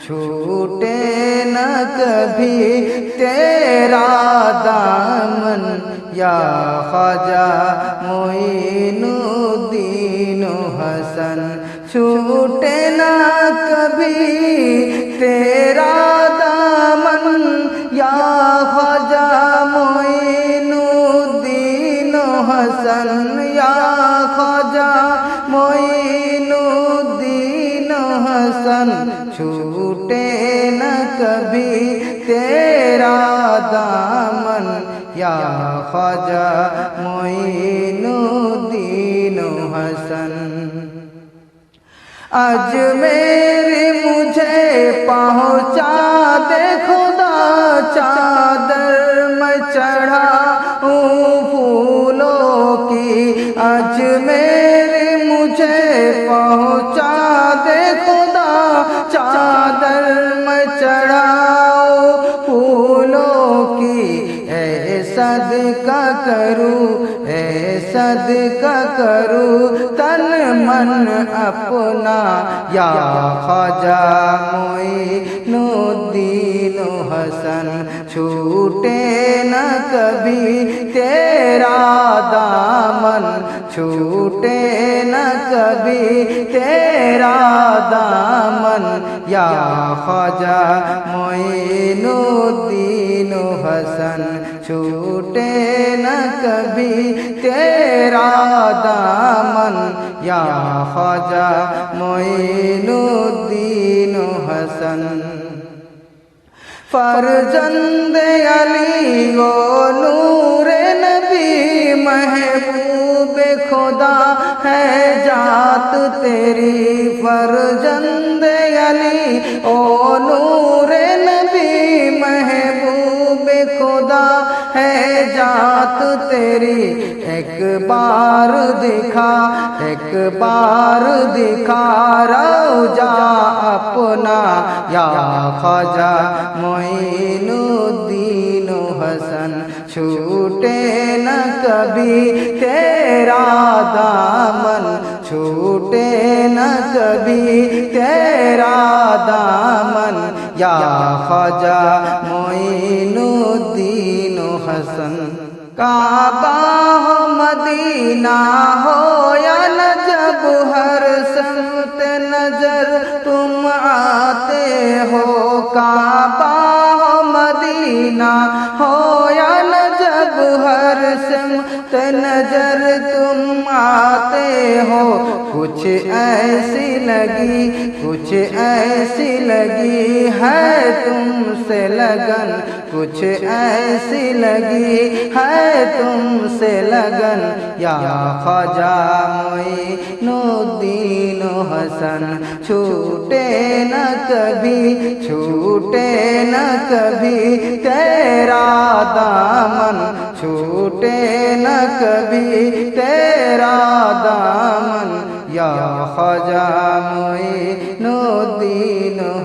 छूटे न कभी तेरा दामन या ख्वाजा मोइनुद्दीन हसन। छूटे न कभी तेरा दामन या ख्वाजा मोइनुद्दीन हसन, या ख्वाजा मोइनुद्दीन हसन। छूटे न कभी तेरा दामन या ख्वाजा मोइनुद्दीन हसन। अजमेर मुझे पहुँचा दे खुदा, चादर मैं चढ़ाऊं फूलों की। अजमेर मुझे पहुँचा दे खुदा, चादर मैं चढ़ाऊं फूलों की। ऐ सदका करूं, ऐ सदका करूं तन मन अपना या ख्वाजा मोइनुद्दीन हसन। छूटे न कभी तेरा दामन, छूटे न कभी तेरा दामन या ख्वाजा मोइनुद्दीन हसन। छूटे न कभी तेरा दामन या ख्वाजा मोइनुद्दीन हसन। फर्जंद अली ओ नूरे नबी, महबूब खुदा है जात तेरी। फर्जंद अली ओ नूरे नबी, महबूब खुदा है जात तेरी। एक बार दिखा, एक बार दिखा रौजा अपना या ख्वाजा मोइनुद्दीन हसन। छूटे न कभी तेरा दामन, छूटे न कभी तेरा दामन या ख्वाजा मोइनुद्दीन हसन। काबा हो मदीना हो या नजब, हर समत नजर तुम आते हो। काबा हो मदीना हो या नजब, हर समत नजर तुम आते हो। कुछ ऐसी लगी, कुछ ऐसी लगी है तुमसे लगन, कुछ ऐसी लगी है तुमसे लगन या ख्वाजा मोइनुद्दीन हसन। छूटे न कभी, छूटे न कभी तेरा दामन, छूटे न कभी तेरा दामन या ख्वाजा मोइनुद्दीन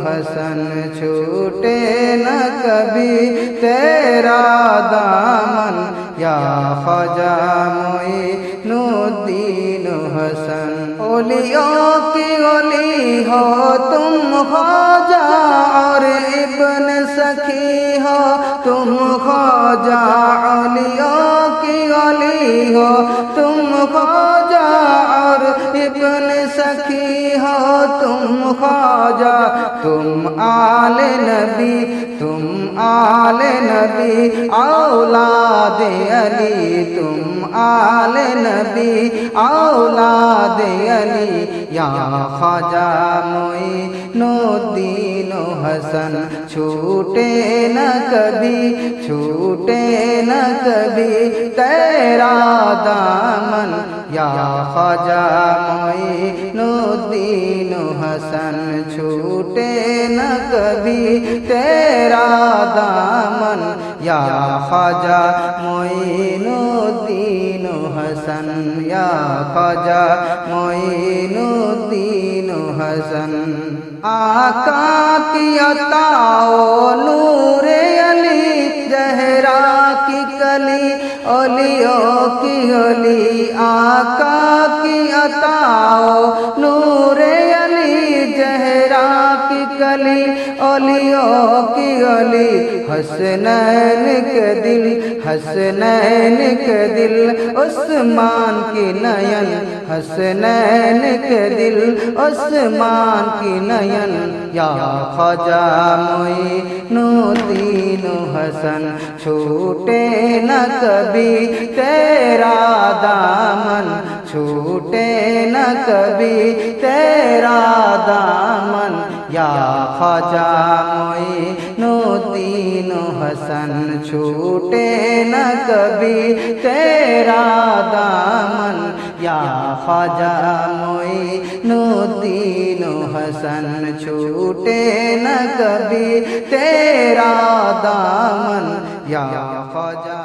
हसन। छूटे न कभी तेरा दामन या ख्वाजा मोइनुद्दीन हसन। ओलियों की ओली हो तुम ख्वाजा, और इब्न सखी हो तुम ख्वाजा। ओलियों की ओली हो तुम ख्वाजा, और इब्न सखी हो तुम ख्वाजा। तुम आले नबी, तुम आले नबी औलाद अली। तुम आले नबी औलाद अली या ख्वाजा मोइनुद्दीन हसन। छूटे न कभी, छूटे न कभी तेरा दामन या ख्वाजा मोइनुद्दीन हसन। छूटे न कभी तेरा दामन या ख्वाजा मोइनुद्दीन हसन, या ख्वाजा मोइनुद्दीन हसन। आका की अताओ नूरे अली, जहरा की कली ओलियों की ओली। आका की अताओ नूरे अली, जहरा की कली ओलियों की ओली हसनैन के दिल, हसनैन के दिल, उस्मान की नयन, हसनैन के दिल, उस्मान की नयन। या ख्वाजा मोइनुद्दीन हसन छूटे न कभी तेरा दामन, छूटे न कभी तेरा दामन। या ख्वाजा मोइनुद्दीन हसन छूटे न कभी तेरा दामन। या ख्वाजा मोइनुद्दीन हसन छूटे न कभी तेरा दामन। या ख्वाजा